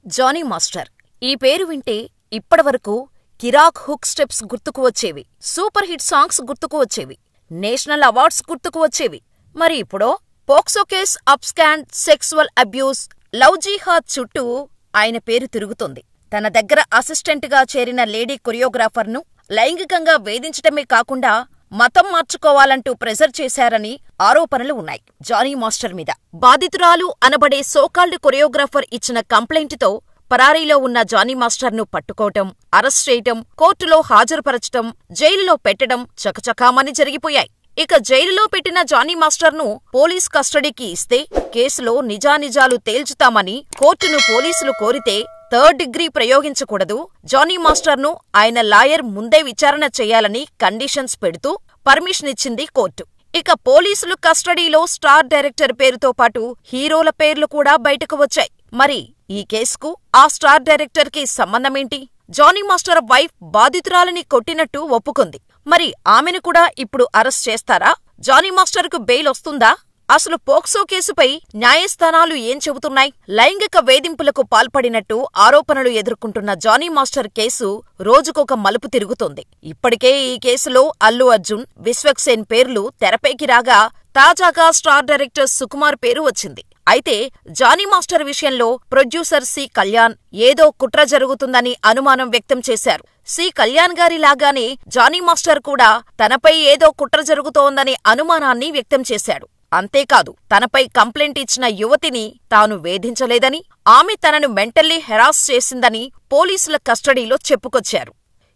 Johnny master. ఈ పేరు వింటే ఇప్పటివరకు కిరాక్ హుక్ స్టెప్స్ గుర్తుకు వచ్చేవి, సూపర్ హిట్ సాంగ్స్ గుర్తుకు వచ్చేవి, నేషనల్ అవార్డ్స్ గుర్తుకు వచ్చేవి. మరి ఇప్పుడో POCSO case, abscond, sexual abuse, love జిహాద్ చుట్టూ ఆయన పేరు తిరుగుతోంది. తన దగ్గర అసిస్టెంట్గా చేరిన లేడీ కొరియోగ్రాఫర్ను లైంగికంగా వేధించటమే కాకుండా మతం మార్చుకోవాలంటూ ప్రెజర్ చేశారని ఆరోపణలు ఉన్నాయి జానీ మాస్టర్ మీద. బాధితురాలు అనబడే సోకాల్డ్ కొరియోగ్రాఫర్ ఇచ్చిన కంప్లైంటుతో పరారీలో ఉన్న జానీ మాస్టర్ను పట్టుకోవటం, అరెస్ట్ చేయటం, కోర్టులో హాజరుపరచటం, జైలులో పెట్టడం చకచకామని జరిగిపోయాయి. ఇక జైలులో పెట్టిన జానీ మాస్టర్ను పోలీస్ కస్టడీకి ఇస్తే కేసులో నిజానిజాలు తేల్చుతామని కోర్టును పోలీసులు కోరితే థర్డ్ డిగ్రీ ప్రయోగించకూడదు, జానీ మాస్టర్ను ఆయన లాయర్ ముందే విచారణ చేయాలని కండిషన్స్ పెడుతూ పర్మిషన్ ఇచ్చింది కోర్టు. ఇక పోలీసులు కస్టడీలో స్టార్ డైరెక్టర్ పేరుతో పాటు హీరోల పేర్లు కూడా బయటకు వచ్చాయి. మరి ఈ కేసుకు ఆ స్టార్ డైరెక్టర్కి సంబంధమేంటి? జానీ మాస్టర్ వైఫ్ బాధితురాలిని కొట్టినట్టు ఒప్పుకుంది. మరి ఆమెను కూడా ఇప్పుడు అరెస్ట్ చేస్తారా? జానీ మాస్టర్కు బెయిల్ వస్తుందా? అసలు పోక్సో కేసుపై న్యాయస్థానాలు ఏం చెబుతున్నాయి? లైంగిక వేధింపులకు పాల్పడినట్టు ఆరోపణలు ఎదుర్కొంటున్న జానీ మాస్టర్ కేసు రోజుకొక మలుపు తిరుగుతోంది. ఇప్పటికే ఈ కేసులో అల్లు అర్జున్, విశ్వక్సేన్ పేర్లు తెరపైకి రాగా తాజాగా స్టార్ డైరెక్టర్ సుకుమార్ పేరు వచ్చింది. అయితే జానీ మాస్టర్ విషయంలో ప్రొడ్యూసర్ సి కళ్యాణ్ ఏదో కుట్ర జరుగుతుందని అనుమానం వ్యక్తం చేశారు. సి కళ్యాణ్ గారిలాగానే జానీ మాస్టర్ కూడా తనపై ఏదో కుట్ర జరుగుతోందనే అనుమానాన్ని వ్యక్తం చేశాడు. అంతేకాదు, తనపై కంప్లైంట్ ఇచ్చిన యువతిని తాను వేధించలేదని, ఆమె తనను మెంటల్లీ హెరాస్ చేసిందని పోలీసుల కస్టడీలో చెప్పుకొచ్చారు.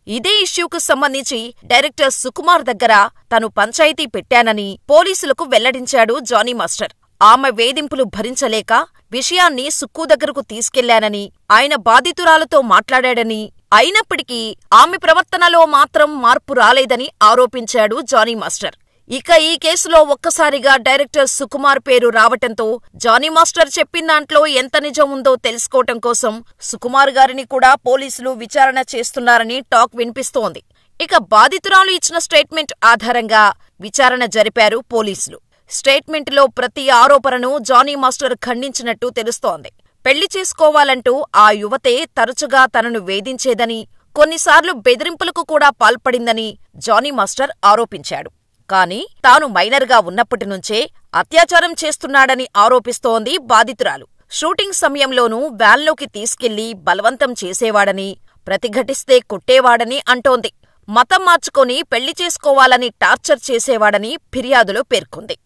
ఇదే ఇష్యూకు సంబంధించి డైరెక్టర్ సుకుమార్ దగ్గర తను పంచాయతీ పెట్టానని పోలీసులకు వెల్లడించాడు జానీ మాస్టర్. ఆమె వేధింపులు భరించలేక విషయాన్ని సుక్కు దగ్గరకు తీసుకెళ్లానని, ఆయన బాధితురాలతో మాట్లాడాడని, అయినప్పటికీ ఆమె ప్రవర్తనలో మాత్రం మార్పు రాలేదని ఆరోపించాడు జానీ మాస్టర్. ఇక ఈ కేసులో ఒక్కసారిగా డైరెక్టర్ సుకుమార్ పేరు రావటంతో జానీ మాస్టర్ చెప్పిందాంట్లో ఎంత నిజం ఉందో తెలుసుకోవటం కోసం సుకుమార్ గారిని కూడా పోలీసులు విచారణ చేస్తున్నారని టాక్ వినిపిస్తోంది. ఇక బాధితురాలు ఇచ్చిన స్టేట్మెంట్ ఆధారంగా విచారణ జరిపారు పోలీసులు. స్టేట్మెంట్లో ప్రతి ఆరోపణను జానీ మాస్టర్ ఖండించినట్టు తెలుస్తోంది. పెళ్లి చేసుకోవాలంటూ ఆ యువతే తరచుగా తనను వేధించేదని, కొన్నిసార్లు బెదిరింపులకు కూడా పాల్పడిందని జానీ మాస్టర్ ఆరోపించాడు. కానీ తాను మైనర్గా ఉన్నప్పటినుంచే అత్యాచారం చేస్తున్నాడని ఆరోపిస్తోంది బాధితురాలు. షూటింగ్ సమయంలోనూ వ్యాన్లోకి తీసుకెళ్లి బలవంతం చేసేవాడని, ప్రతిఘటిస్తే కొట్టేవాడని అంటోంది. మతం మార్చుకొని పెళ్లి చేసుకోవాలని టార్చర్ చేసేవాడని ఫిర్యాదులో పేర్కొంది.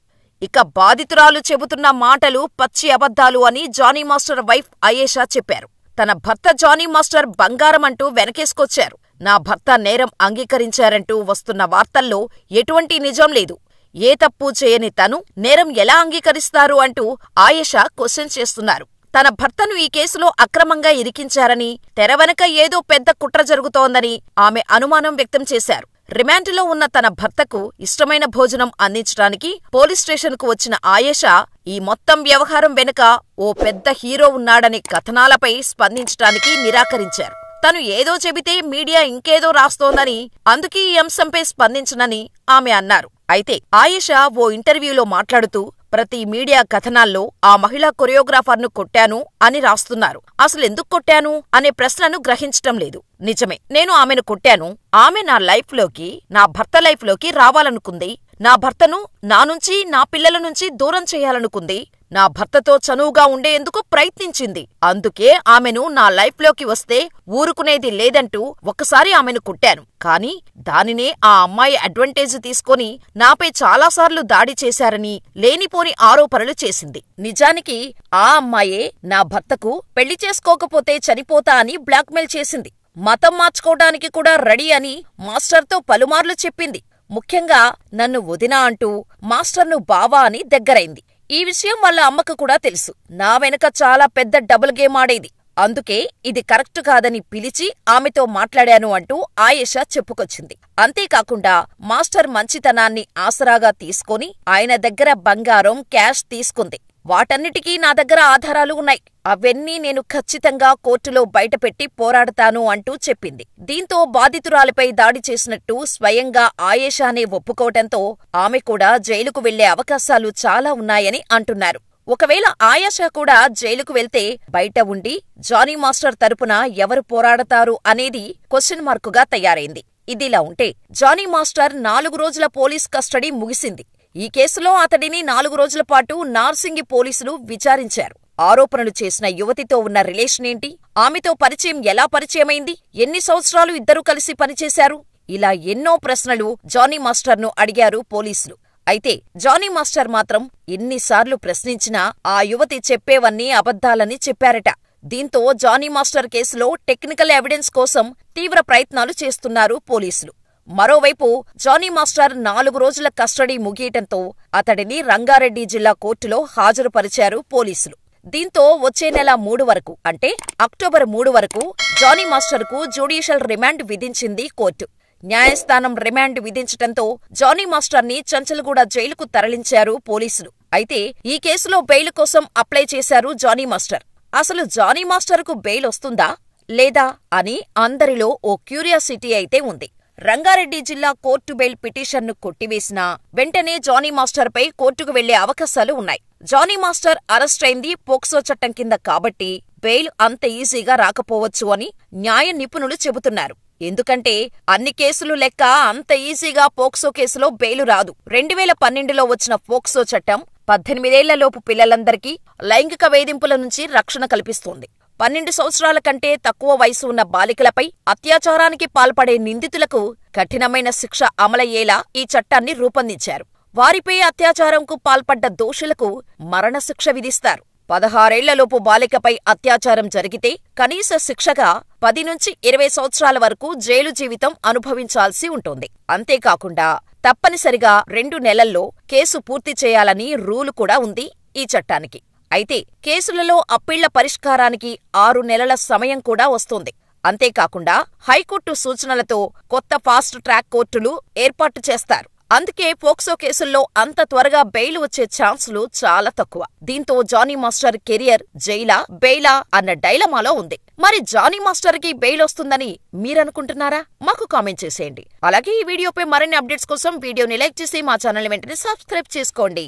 ఇక బాధితురాలు చెబుతున్న మాటలు పచ్చి అబద్ధాలు అని జానీ మాస్టర్ వైఫ్ అయేషా చెప్పారు. తన భర్త జానీ మాస్టర్ బంగారమంటూ వెనకేసుకొచ్చారు. నా భర్త నేరం అంగీకరించారంటూ వస్తున్న వార్తల్లో ఎటువంటి నిజం లేదు. ఏ తప్పు చేయని తను నేరం ఎలా అంగీకరిస్తారు అంటూ ఆయేషా క్వశ్చన్ చేస్తున్నారు. తన భర్తను ఈ కేసులో అక్రమంగా ఇరికించారని, తెరవెనక ఏదో పెద్ద కుట్ర జరుగుతోందని ఆమె అనుమానం వ్యక్తం చేశారు. రిమాండ్లో ఉన్న తన భర్తకు ఇష్టమైన భోజనం అందించడానికి పోలీస్ స్టేషన్కు వచ్చిన ఆయేషా ఈ మొత్తం వ్యవహారం వెనుక ఓ పెద్ద హీరో ఉన్నాడనే కథనాలపై స్పందించటానికి నిరాకరించారు. తను ఏదో చెబితే మీడియా ఇంకేదో రాస్తోందని, అందుకే ఈ అంశంపై స్పందించనని ఆమె అన్నారు. అయితే ఆయేషా ఓ ఇంటర్వ్యూలో మాట్లాడుతూ ప్రతి మీడియా కథనాల్లో ఆ మహిళా కొరియోగ్రాఫర్ను కొట్టాను అని రాస్తున్నారు. అసలెందుకు కొట్టాను అనే ప్రశ్నను గ్రహించటం లేదు. నిజమే, నేను ఆమెను కొట్టాను. ఆమె నా లైఫ్లోకి, నా భర్త లైఫ్లోకి రావాలనుకుంది. నా భర్తను నా నుంచి, నా పిల్లల నుంచి దూరం చేయాలనుకుంది. నా భర్తతో చనువుగా ఉండేందుకు ప్రయత్నించింది. అందుకే ఆమెను నా లైఫ్లోకి వస్తే ఊరుకునేది లేదంటూ ఒకసారి ఆమెను కొట్టాను. కానీ దానినే ఆ అమ్మాయి అడ్వాంటేజ్ తీసుకొని నాపై చాలాసార్లు దాడి చేశారని లేనిపోని ఆరోపణలు చేసింది. నిజానికి ఆ అమ్మాయే నా భర్తకు పెళ్లి చేసుకోకపోతే చనిపోతా అని బ్లాక్మెయిల్ చేసింది. మతం మార్చుకోవడానికి కూడా రెడీ అని మాస్టర్తో పలుమార్లు చెప్పింది. ముఖ్యంగా నన్ను వదినా అంటూ మాస్టర్ను బావా అని దగ్గరైంది. ఈ విషయం వాళ్ళ అమ్మకు కూడా తెలుసు. నా వెనుక చాలా పెద్ద డబుల్ గేమ్ ఆడేది. అందుకే ఇది కరెక్ట్ కాదని పిలిచి ఆమెతో మాట్లాడాను అంటూ ఆయేషా చెప్పుకొచ్చింది. అంతేకాకుండా మాస్టర్ మంచితనాన్ని ఆసరాగా తీసుకొని ఆయన దగ్గర బంగారం, క్యాష్ తీసుకుంది. వాటన్నిటికీ నా దగ్గర ఆధారాలు ఉన్నాయి. అవన్నీ నేను ఖచ్చితంగా కోర్టులో బయటపెట్టి పోరాడతాను అంటూ చెప్పింది. దీంతో బాధితురాలిపై దాడి చేసినట్టు స్వయంగా ఆయేషానే ఒప్పుకోవటంతో ఆమె కూడా జైలుకు వెళ్లే అవకాశాలు చాలా ఉన్నాయని అంటున్నారు. ఒకవేళ ఆయాషా కూడా జైలుకు వెళ్తే బయట ఉండి జానీ మాస్టర్ తరపున ఎవరు పోరాడతారు అనేది క్వశ్చన్ మార్కుగా తయారైంది. ఇదిలా ఉంటే జానీ మాస్టర్ 4 రోజుల పోలీస్ కస్టడీ ముగిసింది. ఈ కేసులో అతడిని 4 రోజుల పాటు నార్సింగి పోలీసులు విచారించారు. ఆరోపణలు చేసిన యువతితో ఉన్న రిలేషన్ ఏంటి, ఆమెతో పరిచయం ఎలా పరిచయమైంది, ఎన్ని సంవత్సరాలు ఇద్దరూ కలిసి పనిచేశారు, ఇలా ఎన్నో ప్రశ్నలు జానీ మాస్టర్ను అడిగారు పోలీసులు. అయితే జానీ మాస్టర్ మాత్రం ఎన్నిసార్లు ప్రశ్నించినా ఆ యువతి చెప్పేవన్నీ అబద్ధాలని చెప్పారట. దీంతో జానీ మాస్టర్ కేసులో టెక్నికల్ ఎవిడెన్స్ కోసం తీవ్ర ప్రయత్నాలు చేస్తున్నారు పోలీసులు. మరోవైపు జానీ మాస్టర్ 4 రోజుల కస్టడీ ముగియటంతో అతడిని రంగారెడ్డి జిల్లా కోర్టులో హాజరుపరిచారు పోలీసులు. దీంతో వచ్చే నెల 3 వరకు అంటే అక్టోబర్ 3 వరకు జానీ మాస్టర్కు జ్యుడిషియల్ రిమాండ్ విధించింది కోర్టు. న్యాయస్థానం రిమాండ్ విధించటంతో జానీ మాస్టర్ని చంచల్గూడ జైలుకు తరలించారు పోలీసులు. అయితే ఈ కేసులో బెయిల్ కోసం అప్లై చేశారు జానీ మాస్టర్. అసలు జానీ మాస్టర్కు బెయిల్ వస్తుందా లేదా అని అందరిలో ఓ క్యూరియాసిటీ అయితే ఉంది. రంగారెడ్డి జిల్లా కోర్టు బెయిల్ పిటిషన్ను కొట్టివేసినా వెంటనే జానీ మాస్టర్పై కోర్టుకు వెళ్లే అవకాశాలు ఉన్నాయి. జానీ మాస్టర్ అరెస్ట్ అయింది పోక్సో చట్టం కింద కాబట్టి బెయిల్ అంత ఈజీగా రాకపోవచ్చు అని న్యాయ నిపుణులు చెబుతున్నారు. ఎందుకంటే అన్ని కేసులు లెక్క అంత ఈజీగా పోక్సో కేసులో బెయిలు రాదు. 2012లో వచ్చిన పోక్సో చట్టం 18 ఏళ్లలోపు పిల్లలందరికీ లైంగిక వేధింపుల నుంచి రక్షణ కల్పిస్తోంది. 12 సంవత్సరాల కంటే తక్కువ వయసు ఉన్న బాలికలపై అత్యాచారానికి పాల్పడే నిందితులకు కఠినమైన శిక్ష అమలయ్యేలా ఈ చట్టాన్ని రూపొందించారు. వారిపై అత్యాచారంకు పాల్పడ్డ దోషులకు మరణశిక్ష విధిస్తారు. 16 ఏళ్లలోపు బాలికపై అత్యాచారం జరిగితే కనీస శిక్షగా 10 నుంచి 20 సంవత్సరాల వరకు జైలు జీవితం అనుభవించాల్సి ఉంటుంది. అంతేకాకుండా తప్పనిసరిగా 2 నెలల్లో కేసు పూర్తి చేయాలని రూలు కూడా ఉంది ఈ చట్టానికి. అయితే కేసులలో అప్పీళ్ల పరిష్కారానికి 6 నెలల సమయం కూడా వస్తోంది. అంతేకాకుండా హైకోర్టు సూచనలతో కొత్త ఫాస్ట్ ట్రాక్ కోర్టులు ఏర్పాటు చేస్తారు. అందుకే పోక్సో కేసుల్లో అంత త్వరగా బెయిల్ వచ్చే ఛాన్సులు చాలా తక్కువ. దీంతో జానీ మాస్టర్ కెరియర్ జైలా బెయిలా అన్న డైలమాలో ఉంది. మరి జానీ మాస్టర్ కి బెయిల్ వస్తుందని మీరనుకుంటున్నారా? మాకు కామెంట్ చేసేయండి. అలాగే ఈ వీడియోపై మరిన్ని అప్డేట్స్ కోసం వీడియోని లైక్ చేసి మా ఛానల్ వెంటనే సబ్స్క్రైబ్ చేసుకోండి.